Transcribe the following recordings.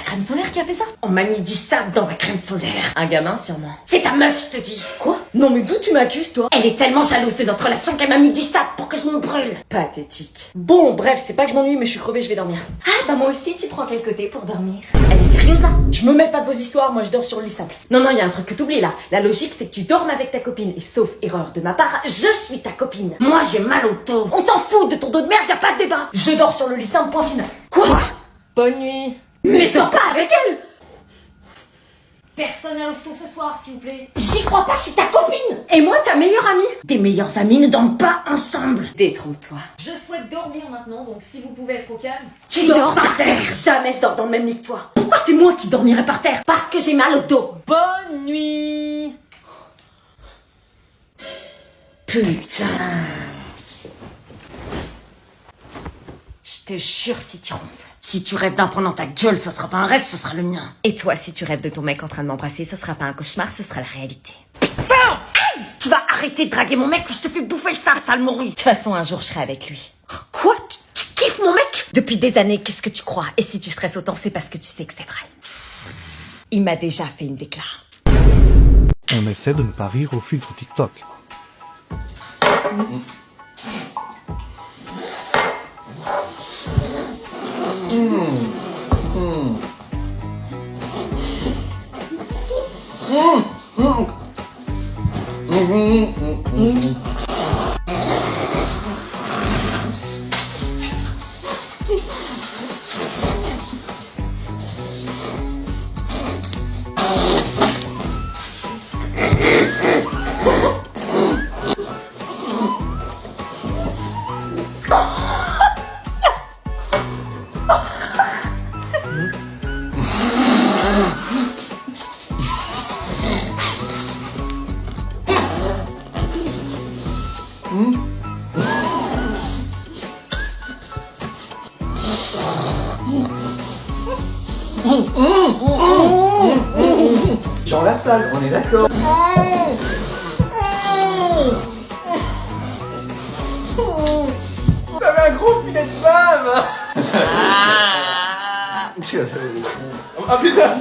crème solaire qui a fait ça? On m'a mis du sable dans ma crème solaire. Un gamin sûrement. C'est ta meuf, je te dis. Quoi? Non mais d'où tu m'accuses toi? Elle est tellement jalouse de notre relation qu'elle m'a mis du sable pour que je me brûle. Pathétique. Bon bref, c'est pas que je m'ennuie mais je suis crevée, je vais dormir. Ah bah moi aussi tu prends quel côté pour dormir? Elle est sérieuse là? Je me mêle pas de vos histoires, moi je dors sur le lit simple. Non y a un truc que t'oublies là. La logique c'est que tu dormes avec ta copine et sauf erreur de ma part, je suis ta copine. Moi j'ai mal au dos. On s'en fout de ton dos de merde, y a pas de débat. Je dors sur le lit simple, point final. Quoi? Bonne nuit. Mais je dors pas avec elle. Personne à l'hosto ce soir, s'il vous plaît. J'y crois pas, je suis ta copine. Et moi, ta meilleure amie. Tes meilleures amies ne dorment pas ensemble. Détrompe-toi. Je souhaite dormir maintenant, donc si vous pouvez être au calme. Tu dors par terre. Jamais je dors dans le même lit que toi. Pourquoi c'est moi qui dormirais par terre? Parce que j'ai mal au dos. Bonne nuit. Putain. Je te jure, si tu ronfles. Si tu rêves d'un point dans ta gueule, ça sera pas un rêve, ce sera le mien. Et toi, si tu rêves de ton mec en train de m'embrasser, ce sera pas un cauchemar, ce sera la réalité. Putain! Hey! Tu vas arrêter de draguer mon mec ou je te fais bouffer le sale morue. De toute façon, un jour, je serai avec lui. Quoi? Tu kiffes mon mec? Depuis des années, qu'est-ce que tu crois? Et si tu stresses autant, c'est parce que tu sais que c'est vrai. Il m'a déjà fait une déclaration. On essaie de ne pas rire au filtre TikTok. Jean Lassalle, on est d'accord. T'avais un gros filet de femme. Ah putain.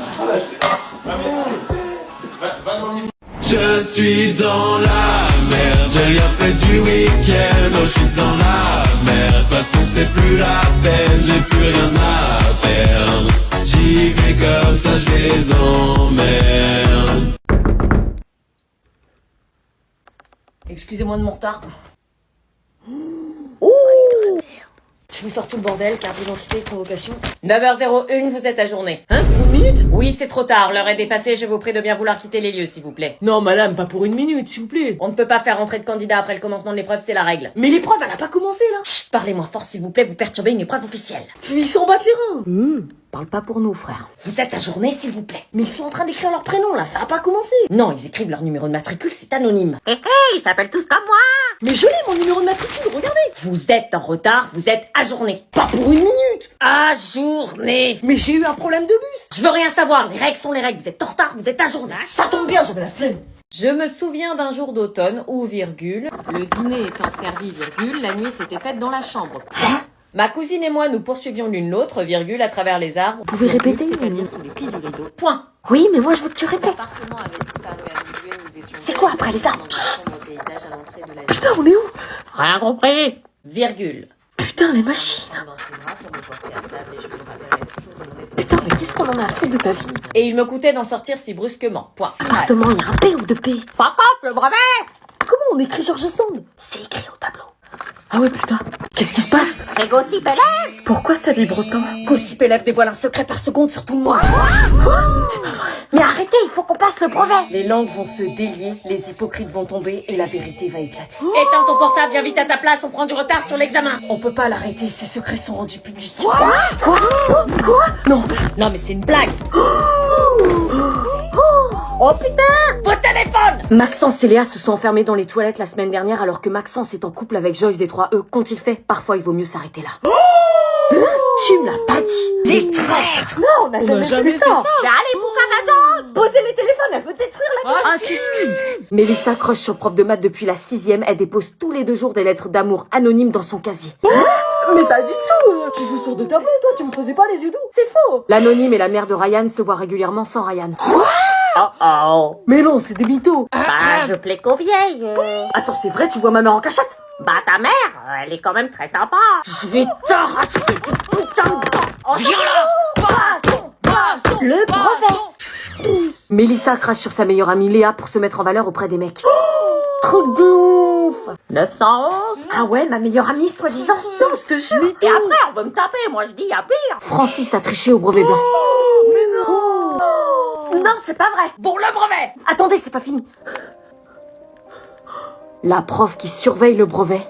Je suis dans la merde, j'ai rien fait du week-end. Oh, je suis dans la merde, de toute façon c'est plus la peine, j'ai plus rien à perdre. J'y vais comme ça, je les emmerde. Excusez-moi de mon retard. Oh, dans la merde. Je vous sors tout le bordel, carte d'identité, convocation. 9h01, vous êtes à journée. Hein? Une minute? Oui, c'est trop tard, l'heure est dépassée, je vous prie de bien vouloir quitter les lieux, s'il vous plaît. Non, madame, pas pour une minute, s'il vous plaît. On ne peut pas faire entrer de candidat après le commencement de l'épreuve, c'est la règle. Mais l'épreuve, elle a pas commencé, là. Chut, parlez-moi fort, s'il vous plaît, vous perturbez une épreuve officielle. Ils s'en battent les reins. Parle pas pour nous, frère. Vous êtes à journée, s'il vous plaît. Mais ils sont en train d'écrire leur prénom, là, ça a pas commencé. Non, ils écrivent leur numéro de matricule, c'est anonyme. Ils s'appellent tous comme moi. Mais je l'ai, mon numéro de matricule, regardez. Vous êtes en retard, vous êtes à journée. Pas pour une minute. À journée. Mais j'ai eu un problème de bus. Je veux rien savoir, les règles sont les règles. Vous êtes en retard, vous êtes à journée. Ça tombe bien, j'avais la flemme. Je me souviens d'un jour d'automne où, virgule, le dîner étant servi, virgule, la nuit s'était faite dans la chambre. Ma cousine et moi nous poursuivions l'une l'autre, virgule, à travers les arbres. Vous pouvez répéter? C'est-à-dire sous les plis du rideau. Point. Oui, mais moi je veux que tu répètes. L'appartement avait disparu à minuit, nous étions... C'est quoi après les arbres? Putain, on est où? Rien compris. Virgule. Putain, les machines. Putain, mais qu'est-ce qu'on en a fait de ta vie? Et il me coûtait d'en sortir si brusquement. Point. Appartement, il y a un P ou deux P? Fuck off, le brevet! Comment on écrit Georges Sand? C'est écrit au tableau. Ah ouais, putain. Qu'est-ce qui se passe? C'est Gossip Élève. Pourquoi ça vibre autant? Gossip Élève dévoile un secret par seconde sur tout moi. C'est pas vrai. Mais arrêtez, il faut qu'on passe le brevet. Les langues vont se délier, les hypocrites vont tomber et la vérité va éclater. Éteins ton portable, viens vite à ta place, on prend du retard sur l'examen. On peut pas l'arrêter, ses secrets sont rendus publics. Quoi? Non. Non, mais c'est une blague. Oh putain! Vos téléphones! Maxence et Léa se sont enfermés dans les toilettes la semaine dernière alors que Maxence est en couple avec Joyce des 3E. Qu'ont-ils fait? Parfois il vaut mieux s'arrêter là. Tu me l'as pas dit! Les traîtres! Non, on n'a jamais fait ça! Mais allez, bouffin d'agence! Posez les téléphones, elle veut détruire la classe! Ah, excuse! Mélissa crush sur prof de maths depuis la 6e, elle dépose tous les 2 jours des lettres d'amour anonymes dans son casier. Mais pas du tout. Tu joues sur deux tableaux, toi, tu me faisais pas les yeux doux. C'est faux. L'anonyme et la mère de Ryan se voient régulièrement sans Ryan. Quoi? Oh. Mais non, c'est des mythos. Bah, je plais qu'aux vieilles. Attends, c'est vrai, tu vois ma mère en cachette? Bah, ta mère, elle est quand même très sympa. Je vais t'arracher du putain de dent. Viens là. Baston. Le brevet. Mélissa crache sur sa meilleure amie Léa pour se mettre en valeur auprès des mecs. Truc de ouf. 911. Ah ouais, ma meilleure amie, soi-disant. Non, je te jure. Et après, on va me taper, moi je dis, y'a pire. Francis a triché au brevet blanc. Non, c'est pas vrai. Bon, le brevet. Attendez, c'est pas fini. La prof qui surveille le brevet.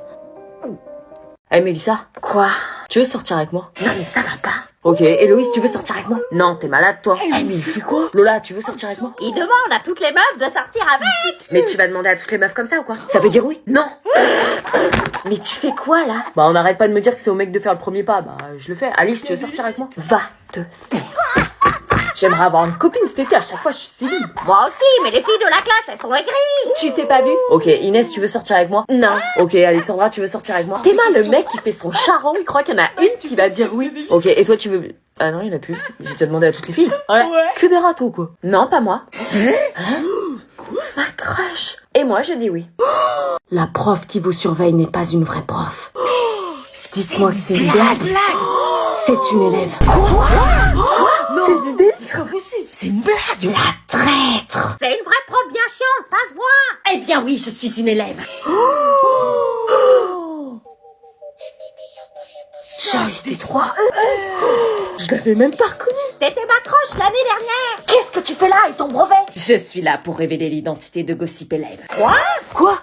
Hey Mélissa. Quoi? Tu veux sortir avec moi? Non, mais ça va pas. Ok, Héloïse, tu veux sortir avec moi? Non, t'es malade toi. Eh mais il fait quoi? Lola, tu veux sortir avec moi? Il demande à toutes les meufs de sortir avec. Mais tu vas demander à toutes les meufs comme ça ou quoi? Ça veut dire oui? Non. Mais tu fais quoi là? Bah on arrête pas de me dire que c'est au mec de faire le premier pas. Bah je le fais. Alice, tu veux sortir avec moi? Va te faire. J'aimerais avoir une copine cet été, à chaque fois je suis si libre. Moi aussi, mais les filles de la classe, elles sont aigries. Tu t'es pas vue? Ok, Inès, tu veux sortir avec moi? Non. Ok, Alexandra, tu veux sortir avec moi? Théma, le mec qui fait son charron, il croit qu'il y en a une qui va dire oui. Ok, et toi tu veux... Ah non, il y en a plus. J'ai déjà demandé à toutes les filles. Ouais. Que des râteaux quoi. Non, pas moi. Hein? Quoi? Ma crush. Et moi, je dis oui. La prof qui vous surveille n'est pas une vraie prof. Dites-moi que c'est une blague. C'est une élève. Quoi? C'est du délire. C'est une blague. La traître. C'est une vraie prof bien chiante, ça se voit. Eh bien oui, je suis une élève. Charles des 3 Je l'avais même pas reconnue. T'étais ma crush l'année dernière. Qu'est-ce que tu fais là et ton brevet? Je suis là pour révéler l'identité de Gossip Élève. Quoi,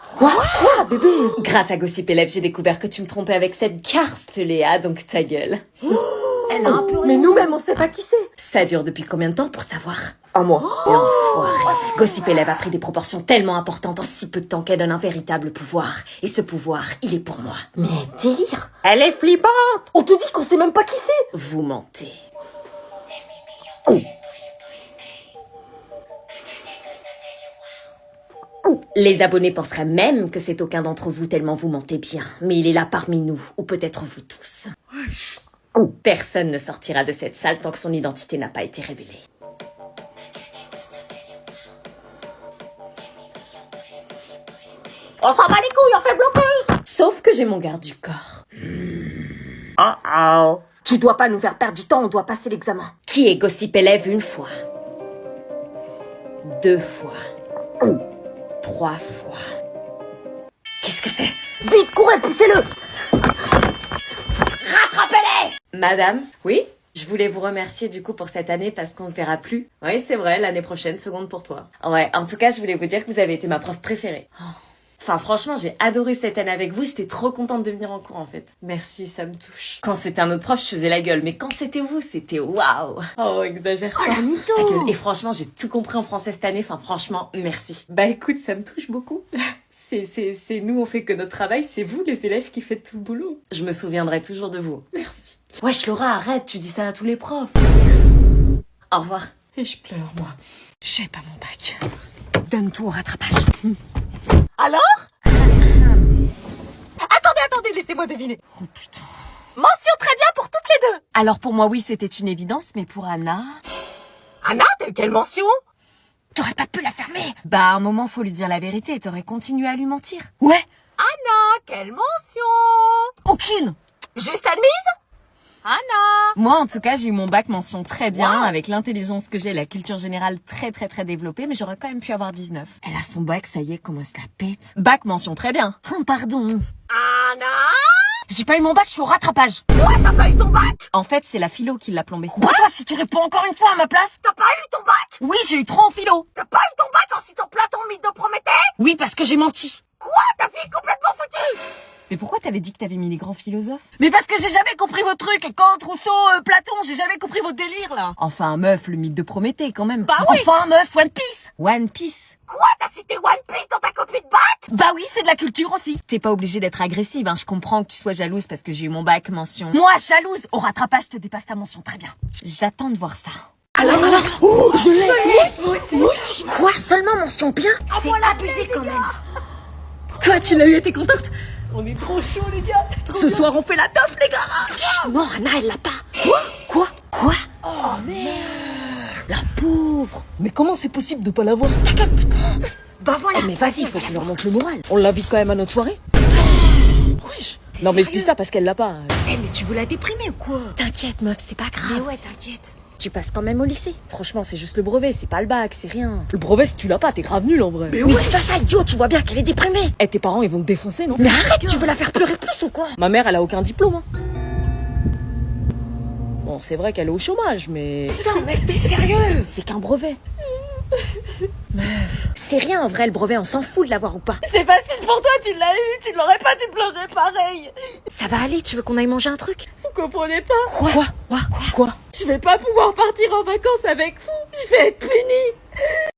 bébé? Grâce à Gossip Élève, j'ai découvert que tu me trompais avec cette garce, Léa, donc ta gueule. Elle a un peu raison. Mais nous-mêmes, on sait pas qui c'est. Ça dure depuis combien de temps pour savoir? Un mois. L'enfoiré. Gossip Élève a pris des proportions tellement importantes en si peu de temps qu'elle donne un véritable pouvoir. Et ce pouvoir, il est pour moi. Mais délire. Elle est flippante. On te dit qu'on sait même pas qui c'est. Vous mentez. Les abonnés penseraient même que c'est aucun d'entre vous tellement vous mentez bien. Mais il est là parmi nous, ou peut-être vous tous. Personne ne sortira de cette salle tant que son identité n'a pas été révélée. On s'en bat les couilles, on fait bloqueuse. Sauf que j'ai mon garde du corps. Tu dois pas nous faire perdre du temps, on doit passer l'examen. Qui est Gossip Élève une fois? 2 fois. 3 fois. Qu'est-ce que c'est? Vite, courez, poussez-le! Rattrapez-les! Madame? Oui? Je voulais vous remercier du coup pour cette année parce qu'on se verra plus. Oui, c'est vrai, l'année prochaine, seconde pour toi. Ouais, en tout cas, je voulais vous dire que vous avez été ma prof préférée. Enfin, franchement, j'ai adoré cette année avec vous. J'étais trop contente de venir en cours, en fait. Merci, ça me touche. Quand c'était un autre prof, je faisais la gueule. Mais quand c'était vous, c'était waouh. Oh, exagère pas. Oh, la mytho. Ta gueule. Et franchement, j'ai tout compris en français cette année. Enfin, franchement, merci. Bah, écoute, ça me touche beaucoup. C'est nous, on fait que notre travail. C'est vous, les élèves, qui faites tout le boulot. Je me souviendrai toujours de vous. Merci. Wesh, Laura, arrête. Tu dis ça à tous les profs. Au revoir. Et je pleure, moi. J'ai pas mon bac. Donne tout au rattrapage. Alors? Attendez, laissez-moi deviner. Oh putain. Mention très bien pour toutes les deux. Alors pour moi, oui, c'était une évidence, mais pour Anna... Anna, t'as eu quelle mention? T'aurais pas pu la fermer. Bah, à un moment, faut lui dire la vérité et t'aurais continué à lui mentir. Ouais. Anna, quelle mention? Aucune. Juste admise? Anna. Moi, en tout cas, j'ai eu mon bac mention très bien, avec l'intelligence que j'ai, la culture générale très développée, mais j'aurais quand même pu avoir 19. Elle a son bac, ça y est, comment elle se la pète? Bac mention très bien. Pardon. Anna. J'ai pas eu mon bac, je suis au rattrapage. Quoi, t'as pas eu ton bac? En fait, c'est la philo qui l'a plombé. Bah toi, si tu réponds encore une fois à ma place. T'as pas eu ton bac? Oui, j'ai eu 3 en philo. T'as pas eu ton bac en citant Platon, mythe de Prométhée? Oui, parce que j'ai menti. Quoi? Ta fille est complètement foutue! Mais pourquoi t'avais dit que t'avais mis les grands philosophes? Mais parce que j'ai jamais compris vos trucs. Kant, Rousseau, Platon, j'ai jamais compris vos délires, là. Enfin, meuf, le mythe de Prométhée, quand même. Bah oui. Enfin, meuf, One Piece. One Piece. Quoi? T'as cité One Piece dans ta copie de bac? Bah oui, c'est de la culture aussi. T'es pas obligée d'être agressive, hein. Je comprends que tu sois jalouse parce que j'ai eu mon bac mention. Moi, jalouse. Au rattrapage, je te dépasse ta mention, très bien. J'attends de voir ça. Alors. Oh, je l'ai. Moi aussi. Quoi? Seulement mention bien? C'est abusé quand même. Quoi, tu l'as eu et t'es contente? On est trop chaud les gars, c'est trop Ce soir on fait la teuf les gars. Chut, non, Anna, elle l'a pas. Quoi Oh merde. La pauvre. Mais comment c'est possible de pas l'avoir? Bah voilà. Mais vas-y, faut qu'on leur montre le moral. On l'invite quand même à notre soirée. Wesh. T'es Non mais je dis sérieux? ça parce qu'elle l'a pas. Eh, mais tu veux la déprimer ou quoi? T'inquiète, meuf, c'est pas grave. Mais ouais, t'inquiète. Tu passes quand même au lycée. Franchement, c'est juste le brevet, c'est pas le bac, c'est rien. Le brevet, si tu l'as pas, t'es grave nul en vrai. Mais dis pas ça, idiot, tu vois bien qu'elle est déprimée. Eh, tes parents, ils vont te défoncer, non? Mais arrête, tu veux la faire pleurer plus ou quoi? Ma mère, elle a aucun diplôme. Hein. Bon, c'est vrai qu'elle est au chômage, mais... Putain, mec, t'es sérieux? C'est qu'un brevet. Meuf, c'est rien en vrai, le brevet, on s'en fout de l'avoir ou pas. C'est facile pour toi, tu l'as eu, tu l'aurais pas, tu pleurais pareil. Ça va aller, tu veux qu'on aille manger un truc? Vous comprenez pas? Quoi? Je vais pas pouvoir partir en vacances avec vous. Je vais être punie.